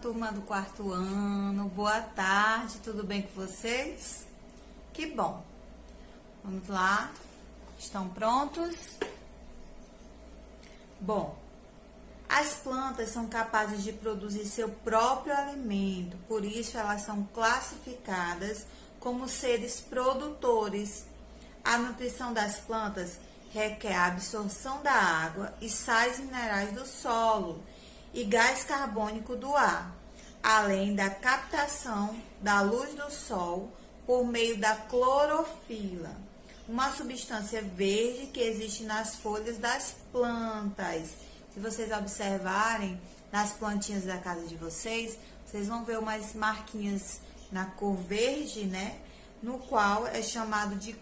turma do quarto ano, boa tarde, tudo bem com vocês? Que bom! Vamos lá, estão prontos? Bom, as plantas são capazes de produzir seu próprio alimento, por isso elas são classificadas como seres produtores. A nutrição das plantas requer a absorção da água e sais minerais do solo e gás carbônico do ar, além da captação da luz do sol por meio da clorofila, uma substância verde que existe nas folhas das plantas. Se vocês observarem nas plantinhas da casa de vocês, vocês vão ver umas marquinhas na cor verde, né? No qual é chamado de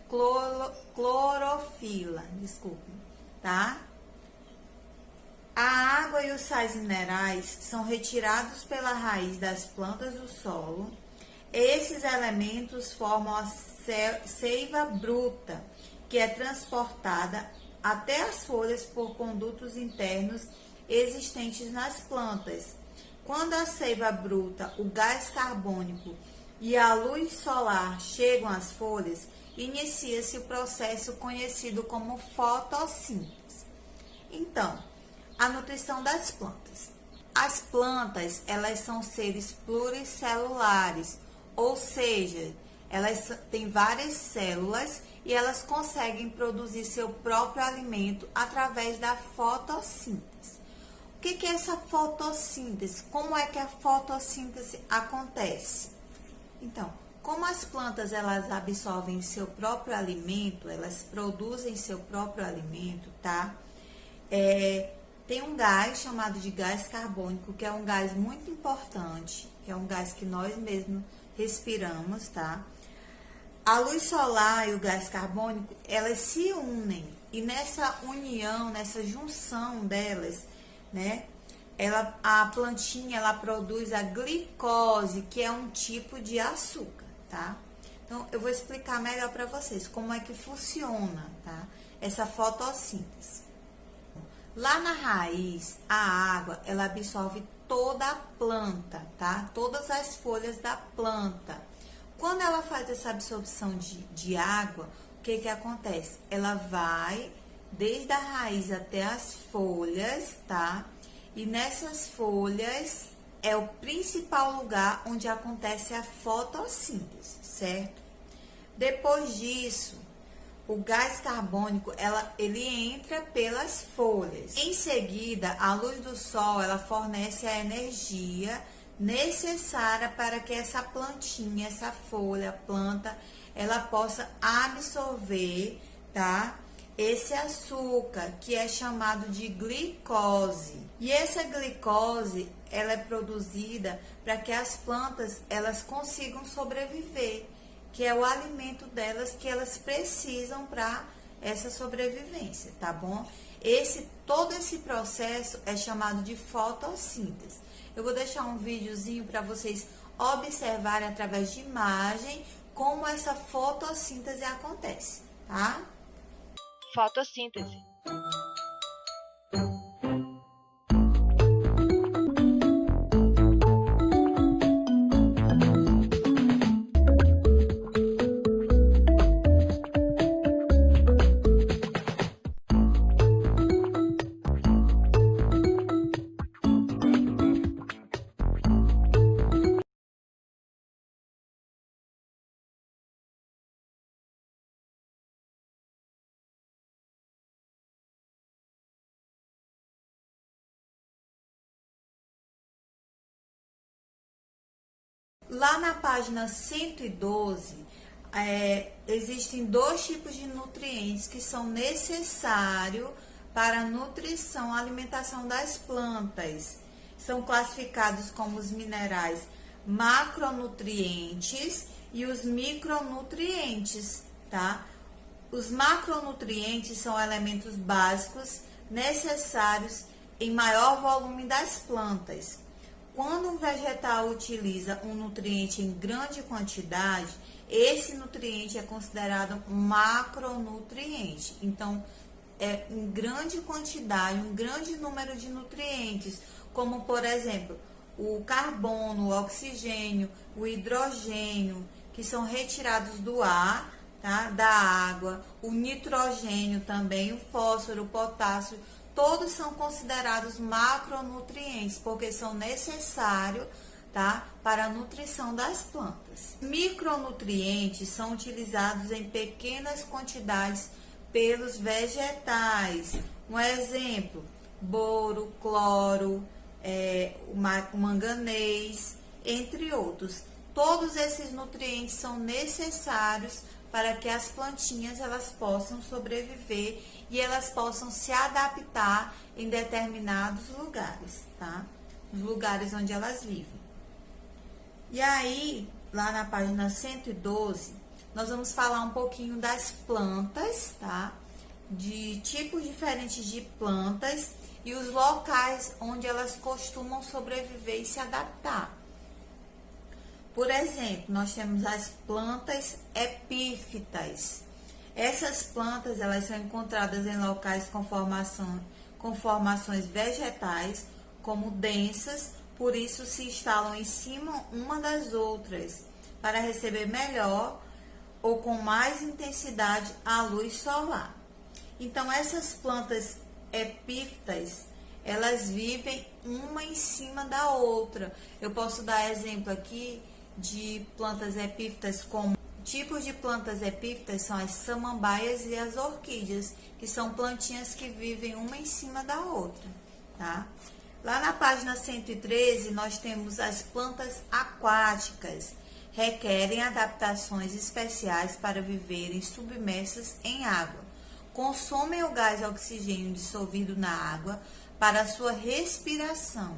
clorofila, desculpe, tá? A água e os sais minerais são retirados pela raiz das plantas do solo. Esses elementos formam a seiva bruta, que é transportada até as folhas por condutos internos existentes nas plantas. Quando a seiva bruta, o gás carbônico e a luz solar chegam às folhas, inicia-se o processo conhecido como fotossíntese. Então, a nutrição das plantas. As plantas, elas são seres pluricelulares, ou seja, elas têm várias células e elas conseguem produzir seu próprio alimento através da fotossíntese. O que é essa fotossíntese? Como é que a fotossíntese acontece? Então, como as plantas elas absorvem seu próprio alimento, elas produzem seu próprio alimento, tá? Tem um gás chamado de gás carbônico, que é um gás muito importante, que é um gás que nós mesmos respiramos, tá? A luz solar e o gás carbônico, elas se unem, e nessa união, nessa junção delas, né? A plantinha, ela produz a glicose, que é um tipo de açúcar, tá? Então, eu vou explicar melhor para vocês como é que funciona, tá? Essa fotossíntese. Lá na raiz, a água, ela absorve toda a planta, tá? Todas as folhas da planta. Quando ela faz essa absorção de água, o que acontece? Ela vai desde a raiz até as folhas, tá? E nessas folhas é o principal lugar onde acontece a fotossíntese, certo? Depois disso, o gás carbônico, ele entra pelas folhas. Em seguida, a luz do sol, ela fornece a energia necessária para que essa plantinha, essa folha, planta, ela possa absorver, tá? Esse açúcar, que é chamado de glicose. E essa glicose, ela é produzida para que as plantas, elas consigam sobreviver, que é o alimento delas que elas precisam para essa sobrevivência, tá bom? Todo esse processo é chamado de fotossíntese. Eu vou deixar um videozinho para vocês observarem através de imagem como essa fotossíntese acontece, tá? Fotossíntese. Lá na página 112, existem dois tipos de nutrientes que são necessários para a nutrição, a alimentação das plantas. São classificados como os minerais macronutrientes e os micronutrientes, tá? Os macronutrientes são elementos básicos necessários em maior volume das plantas. Quando um vegetal utiliza um nutriente em grande quantidade, esse nutriente é considerado macronutriente. Então, em grande quantidade, um grande número de nutrientes, como por exemplo, o carbono, o oxigênio, o hidrogênio, que são retirados do ar, tá? Da água, o nitrogênio também, o fósforo, o potássio, todos são considerados macronutrientes, porque são necessários, tá? Para a nutrição das plantas. Micronutrientes são utilizados em pequenas quantidades pelos vegetais. Um exemplo, boro, cloro, o manganês, entre outros. Todos esses nutrientes são necessários para que as plantinhas elas possam sobreviver e elas possam se adaptar em determinados lugares, tá? Os lugares onde elas vivem. E aí, lá na página 112, nós vamos falar um pouquinho das plantas, tá? De tipos diferentes de plantas e os locais onde elas costumam sobreviver e se adaptar. Por exemplo, nós temos as plantas epífitas. Essas plantas, elas são encontradas em locais com formações vegetais, como densas, por isso se instalam em cima uma das outras, para receber melhor ou com mais intensidade a luz solar. Então, essas plantas epífitas, elas vivem uma em cima da outra. Eu posso dar exemplo aqui de plantas epífitas como tipos de plantas epífitas são as samambaias e as orquídeas, que são plantinhas que vivem uma em cima da outra, tá? Lá na página 113, nós temos as plantas aquáticas. Requerem adaptações especiais para viverem submersas em água. Consomem o gás oxigênio dissolvido na água para sua respiração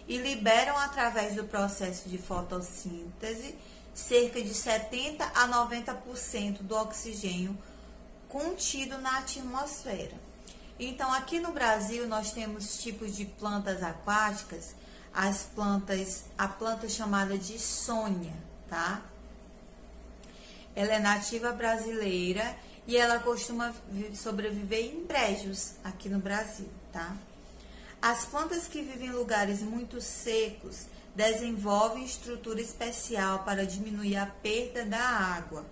e liberam através do processo de fotossíntese cerca de 70 a 90% do oxigênio contido na atmosfera. Então, aqui no Brasil, nós temos tipos de plantas aquáticas, a planta chamada de sônia, tá? Ela é nativa brasileira e ela costuma sobreviver em brejos aqui no Brasil, tá? As plantas que vivem em lugares muito secos desenvolvem estrutura especial para diminuir a perda da água.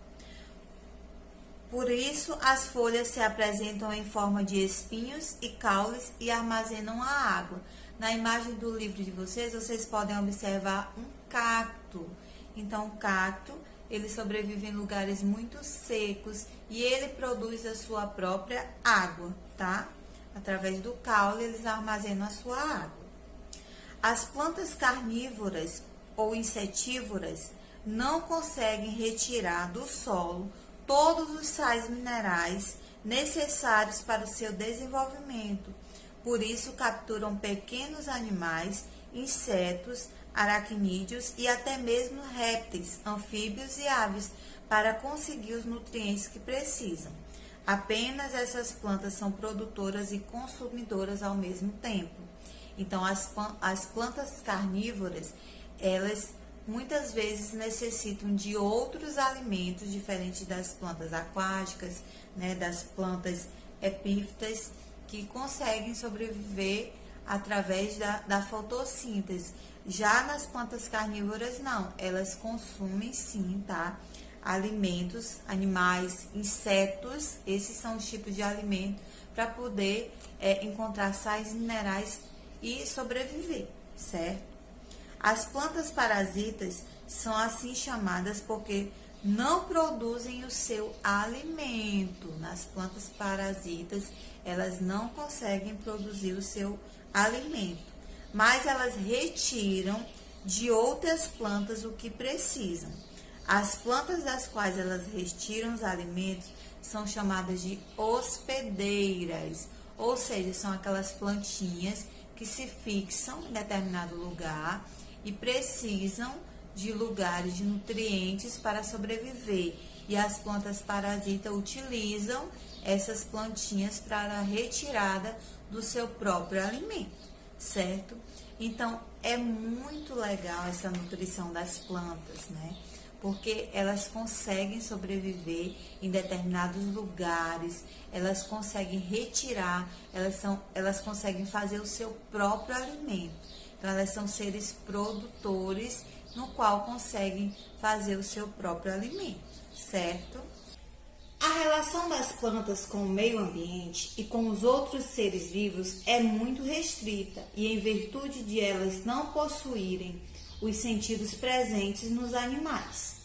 Por isso, as folhas se apresentam em forma de espinhos e caules e armazenam a água. Na imagem do livro de vocês podem observar um cacto. Então, o cacto, ele sobrevive em lugares muito secos e ele produz a sua própria água, tá? Através do caule, eles armazenam a sua água. As plantas carnívoras ou insetívoras não conseguem retirar do solo todos os sais minerais necessários para o seu desenvolvimento. Por isso, capturam pequenos animais, insetos, aracnídeos e até mesmo répteis, anfíbios e aves para conseguir os nutrientes que precisam. Apenas essas plantas são produtoras e consumidoras ao mesmo tempo. Então, as plantas carnívoras, elas muitas vezes necessitam de outros alimentos diferentes das plantas aquáticas, né, das plantas epífitas, que conseguem sobreviver através da fotossíntese. Já nas plantas carnívoras, não, elas consumem sim, tá? Alimentos, animais, insetos, esses são os tipos de alimento para poder encontrar sais minerais e sobreviver, certo? As plantas parasitas são assim chamadas porque não produzem o seu alimento. Nas plantas parasitas, elas não conseguem produzir o seu alimento, mas elas retiram de outras plantas o que precisam. As plantas das quais elas retiram os alimentos são chamadas de hospedeiras, ou seja, são aquelas plantinhas que se fixam em determinado lugar e precisam de lugares de nutrientes para sobreviver. E as plantas parasitas utilizam essas plantinhas para a retirada do seu próprio alimento, certo? Então, é muito legal essa nutrição das plantas, né? Porque elas conseguem sobreviver em determinados lugares, elas conseguem retirar, elas conseguem fazer o seu próprio alimento. Então, elas são seres produtores, no qual conseguem fazer o seu próprio alimento, certo? A relação das plantas com o meio ambiente e com os outros seres vivos é muito restrita e, em virtude de elas não possuírem os sentidos presentes nos animais.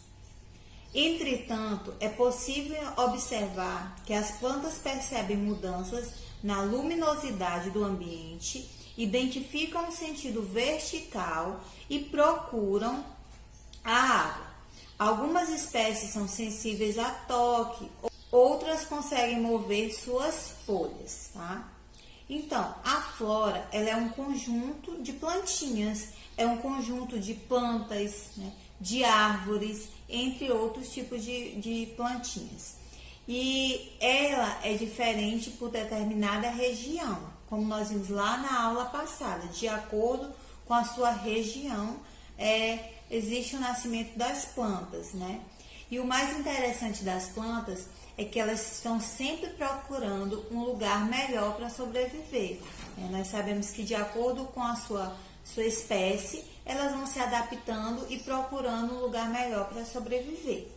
Entretanto, é possível observar que as plantas percebem mudanças na luminosidade do ambiente, identificam o sentido vertical e procuram a água. Algumas espécies são sensíveis a toque, outras conseguem mover suas folhas, tá? Então, a flora, ela é um conjunto de plantinhas, é um conjunto de plantas, né, de árvores, entre outros tipos de plantinhas. E ela é diferente por determinada região, como nós vimos lá na aula passada. De acordo com a sua região, existe o nascimento das plantas, né? E o mais interessante das plantas é que elas estão sempre procurando um lugar melhor para sobreviver. Nós sabemos que de acordo com a sua espécie, elas vão se adaptando e procurando um lugar melhor para sobreviver.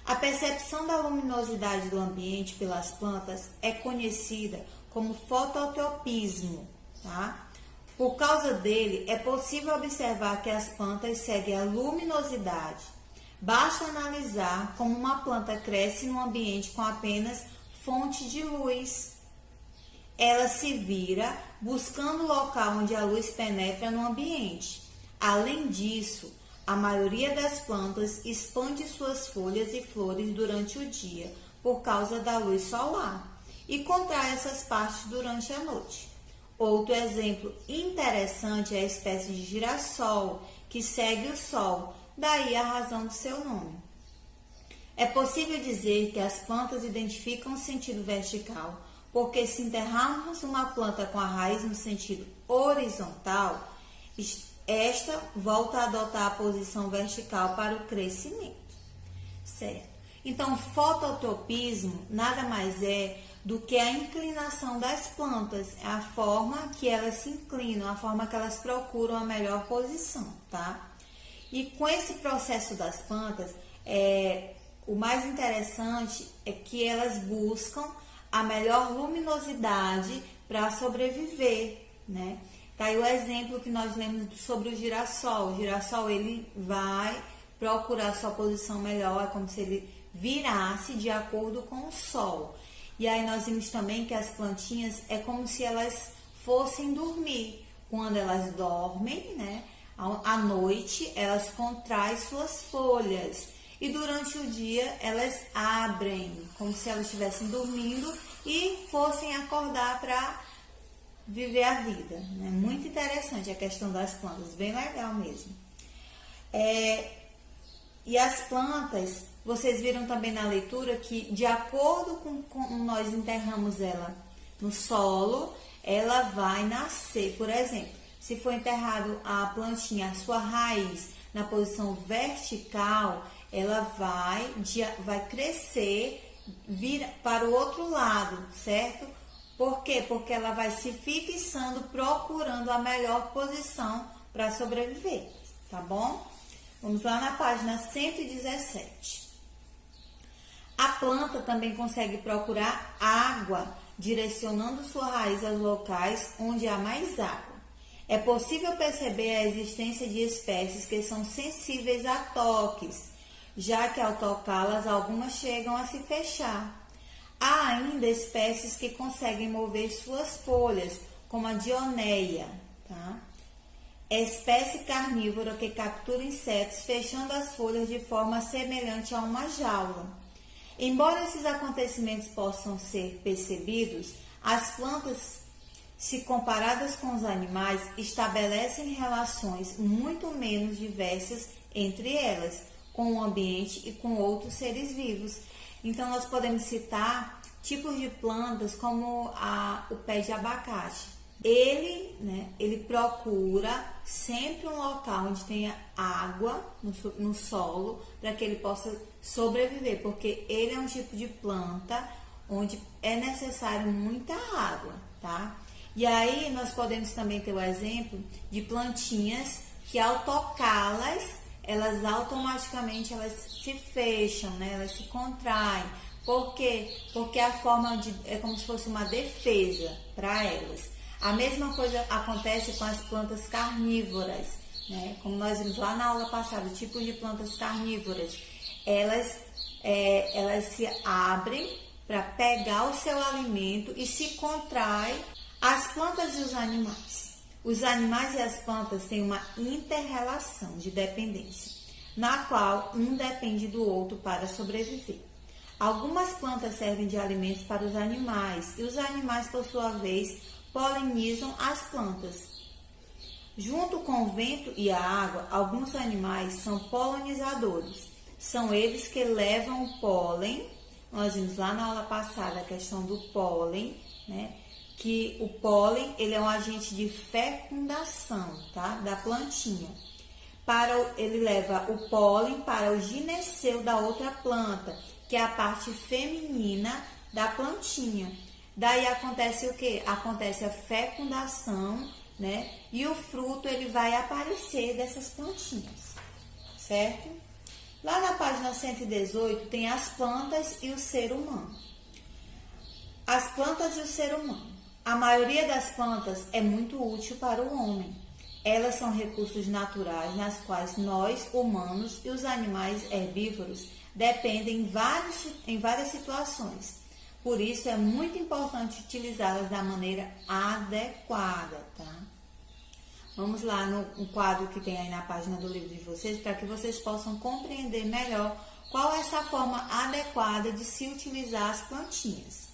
A percepção da luminosidade do ambiente pelas plantas é conhecida como fototropismo, tá? Por causa dele, é possível observar que as plantas seguem a luminosidade. Basta analisar como uma planta cresce num ambiente com apenas fonte de luz. Ela se vira buscando o local onde a luz penetra no ambiente. Além disso, a maioria das plantas expande suas folhas e flores durante o dia por causa da luz solar e contrai essas partes durante a noite. Outro exemplo interessante é a espécie de girassol, que segue o sol, daí a razão do seu nome. É possível dizer que as plantas identificam o sentido vertical, porque se enterrarmos uma planta com a raiz no sentido horizontal, esta volta a adotar a posição vertical para o crescimento, certo? Então, fototropismo nada mais é do que a inclinação das plantas, é a forma que elas se inclinam, a forma que elas procuram a melhor posição, tá? E com esse processo das plantas, o mais interessante é que elas buscam a melhor luminosidade para sobreviver, né? Tá aí o exemplo que nós lemos sobre o girassol. O girassol, ele vai procurar sua posição melhor, é como se ele virasse de acordo com o sol. E aí nós vimos também que as plantinhas é como se elas fossem dormir. Quando elas dormem, né, à noite, elas contraem suas folhas. E durante o dia, elas abrem, como se elas estivessem dormindo e fossem acordar para viver a vida, né? Muito interessante a questão das plantas, bem legal mesmo. E as plantas, vocês viram também na leitura que, de acordo com como nós enterramos ela no solo, ela vai nascer. Por exemplo, se for enterrado a plantinha, a sua raiz, na posição vertical, ela vai crescer, vir para o outro lado, certo? Por quê? Porque ela vai se fixando, procurando a melhor posição para sobreviver, tá bom? Vamos lá na página 117. A planta também consegue procurar água, direcionando sua raiz aos locais onde há mais água. É possível perceber a existência de espécies que são sensíveis a toques, já que ao tocá-las, algumas chegam a se fechar. Há ainda espécies que conseguem mover suas folhas, como a dioneia, tá? É espécie carnívora que captura insetos fechando as folhas de forma semelhante a uma jaula. Embora esses acontecimentos possam ser percebidos, as plantas, se comparadas com os animais, estabelecem relações muito menos diversas entre elas, com o ambiente e com outros seres vivos. Então, nós podemos citar tipos de plantas como o pé de abacate. Ele procura sempre um local onde tenha água no solo para que ele possa sobreviver, porque ele é um tipo de planta onde é necessário muita água, tá? E aí nós podemos também ter o exemplo de plantinhas que ao tocá-las, elas automaticamente elas se fecham, né? Elas se contraem. Por quê? Porque a forma é como se fosse uma defesa para elas. A mesma coisa acontece com as plantas carnívoras, né? Como nós vimos lá na aula passada, tipos de plantas carnívoras. Elas se abrem para pegar o seu alimento e se contraem. As plantas e os animais. Os animais e as plantas têm uma inter-relação de dependência, na qual um depende do outro para sobreviver. Algumas plantas servem de alimentos para os animais e os animais, por sua vez, polinizam as plantas. Junto com o vento e a água, alguns animais são polinizadores. São eles que levam o pólen. Nós vimos lá na aula passada a questão do pólen, né? Que o pólen ele é um agente de fecundação, tá? Da plantinha. Ele leva o pólen para o gineceu da outra planta, que é a parte feminina da plantinha. Daí acontece o quê? Acontece a fecundação, né? E o fruto ele vai aparecer dessas plantinhas, certo? Lá na página 118 tem as plantas e o ser humano. As plantas e o ser humano. A maioria das plantas é muito útil para o homem. Elas são recursos naturais nas quais nós, humanos e os animais herbívoros dependem em várias situações. Por isso é muito importante utilizá-las da maneira adequada, tá? Vamos lá no quadro que tem aí na página do livro de vocês, para que vocês possam compreender melhor qual é essa forma adequada de se utilizar as plantinhas.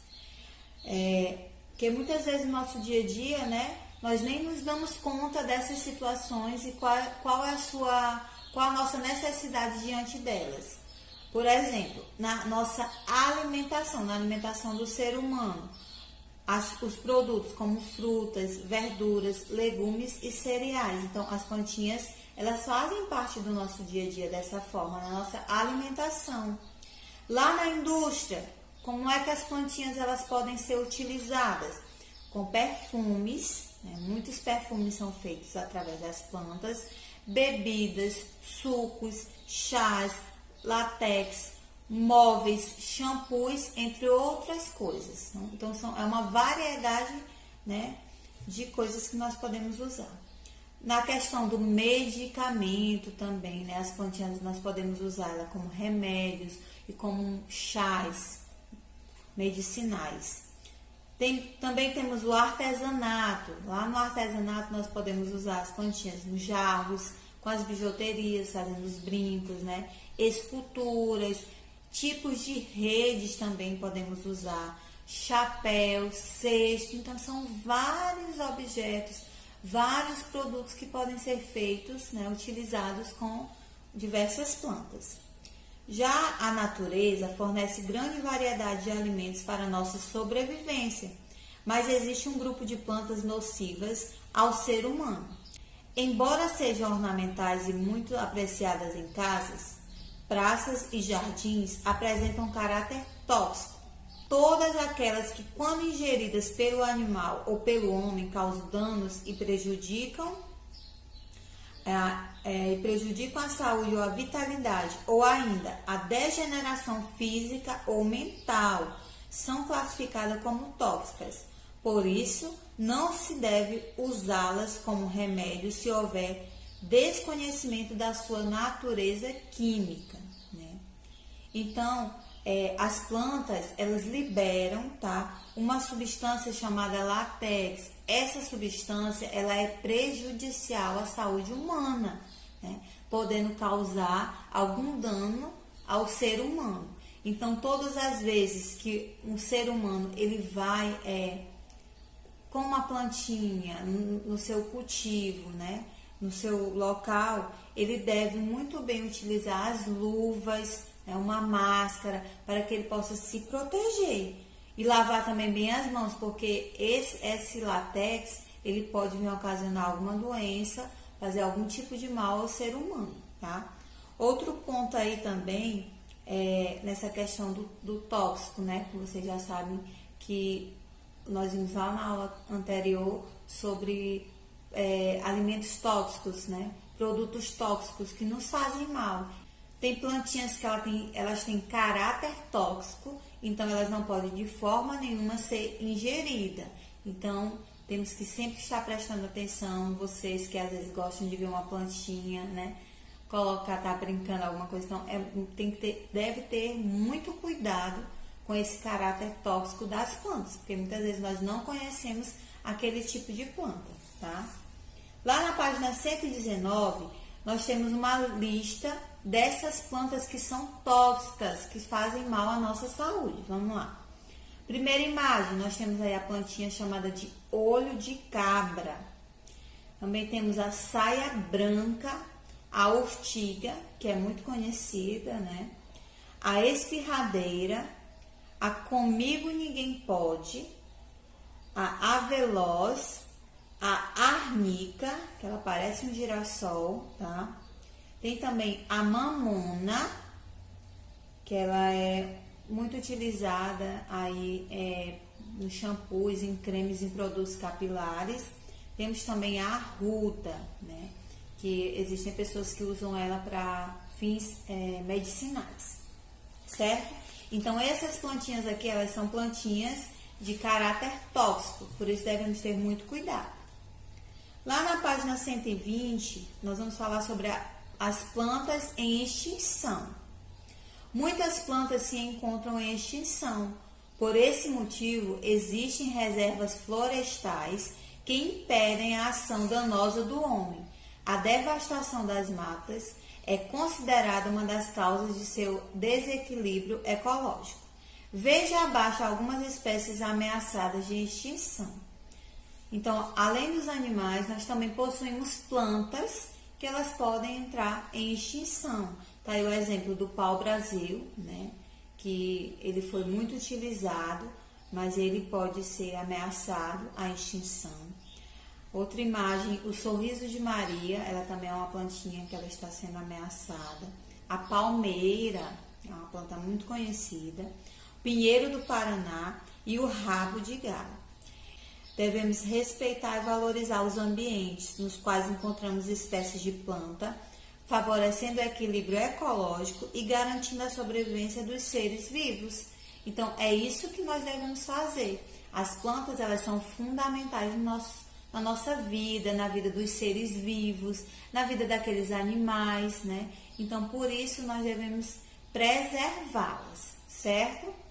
Porque muitas vezes no nosso dia a dia, né, nós nem nos damos conta dessas situações e qual é a nossa necessidade diante delas. Por exemplo, na nossa alimentação, na alimentação do ser humano, os produtos como frutas, verduras, legumes e cereais. Então, as plantinhas, elas fazem parte do nosso dia a dia dessa forma, na nossa alimentação. Lá na indústria, como é que as plantinhas elas podem ser utilizadas? Com perfumes, né? Muitos perfumes são feitos através das plantas, bebidas, sucos, chás, látex, móveis, shampoos, entre outras coisas. Então, é uma variedade, né, de coisas que nós podemos usar. Na questão do medicamento também, né, as plantinhas nós podemos usá-la como remédios e como chás medicinais. Também temos o artesanato. Lá no artesanato nós podemos usar as plantinhas nos jarros, com as bijuterias, fazendo os brincos, né? Esculturas, tipos de redes também podemos usar, chapéu, cesto. Então são vários objetos, vários produtos que podem ser feitos, né, utilizados com diversas plantas. Já a natureza fornece grande variedade de alimentos para a nossa sobrevivência, mas existe um grupo de plantas nocivas ao ser humano. Embora sejam ornamentais e muito apreciadas em casas, praças e jardins apresentam caráter tóxico. Todas aquelas que, quando ingeridas pelo animal ou pelo homem, causam danos e prejudicam a saúde ou a vitalidade, ou ainda a degeneração física ou mental, são classificadas como tóxicas. Por isso, não se deve usá-las como remédio se houver desconhecimento da sua natureza química, né? Então, as plantas, elas liberam, tá, uma substância chamada látex. Essa substância, ela é prejudicial à saúde humana, né, podendo causar algum dano ao ser humano. Então, todas as vezes que um ser humano, ele vai com uma plantinha no seu cultivo, né, no seu local, ele deve muito bem utilizar as luvas, né, uma máscara, para que ele possa se proteger. E lavar também bem as mãos, porque esse látex, ele pode vir ocasionar alguma doença, fazer algum tipo de mal ao ser humano, tá? Outro ponto aí também, nessa questão do tóxico, né, que vocês já sabem que nós vimos lá na aula anterior sobre alimentos tóxicos, né? Produtos tóxicos que nos fazem mal. Tem plantinhas que elas têm caráter tóxico, então elas não podem de forma nenhuma ser ingeridas. Então, temos que sempre estar prestando atenção, vocês que às vezes gostam de ver uma plantinha, né? Tá brincando alguma coisa, então deve ter muito cuidado com esse caráter tóxico das plantas, porque muitas vezes nós não conhecemos aquele tipo de planta, tá? Lá na página 119, nós temos uma lista dessas plantas que são tóxicas, que fazem mal à nossa saúde. Vamos lá. Primeira imagem, nós temos aí a plantinha chamada de olho de cabra. Também temos a saia branca, a ortiga, que é muito conhecida, né? A espirradeira, a comigo ninguém pode, a aveloz, a arnica, que ela parece um girassol, tá? Tem também a mamona, que ela é muito utilizada aí nos shampoos, em cremes, em produtos capilares. Temos também a arruta, né? Que existem pessoas que usam ela para fins medicinais, certo? Então, essas plantinhas aqui, elas são plantinhas de caráter tóxico, por isso devemos ter muito cuidado. Lá na página 120, nós vamos falar sobre as plantas em extinção. Muitas plantas se encontram em extinção. Por esse motivo, existem reservas florestais que impedem a ação danosa do homem. A devastação das matas é considerada uma das causas de seu desequilíbrio ecológico. Veja abaixo algumas espécies ameaçadas de extinção. Então, além dos animais, nós também possuímos plantas que elas podem entrar em extinção. Tá aí o exemplo do pau-brasil, né? Que ele foi muito utilizado, mas ele pode ser ameaçado à extinção. Outra imagem, o sorriso de Maria, ela também é uma plantinha que ela está sendo ameaçada. A palmeira, é uma planta muito conhecida. O pinheiro do Paraná e o rabo de galo. Devemos respeitar e valorizar os ambientes nos quais encontramos espécies de planta, favorecendo o equilíbrio ecológico e garantindo a sobrevivência dos seres vivos. Então, é isso que nós devemos fazer. As plantas, elas são fundamentais na nossa vida, na vida dos seres vivos, na vida daqueles animais, né? Então, por isso, nós devemos preservá-las, certo?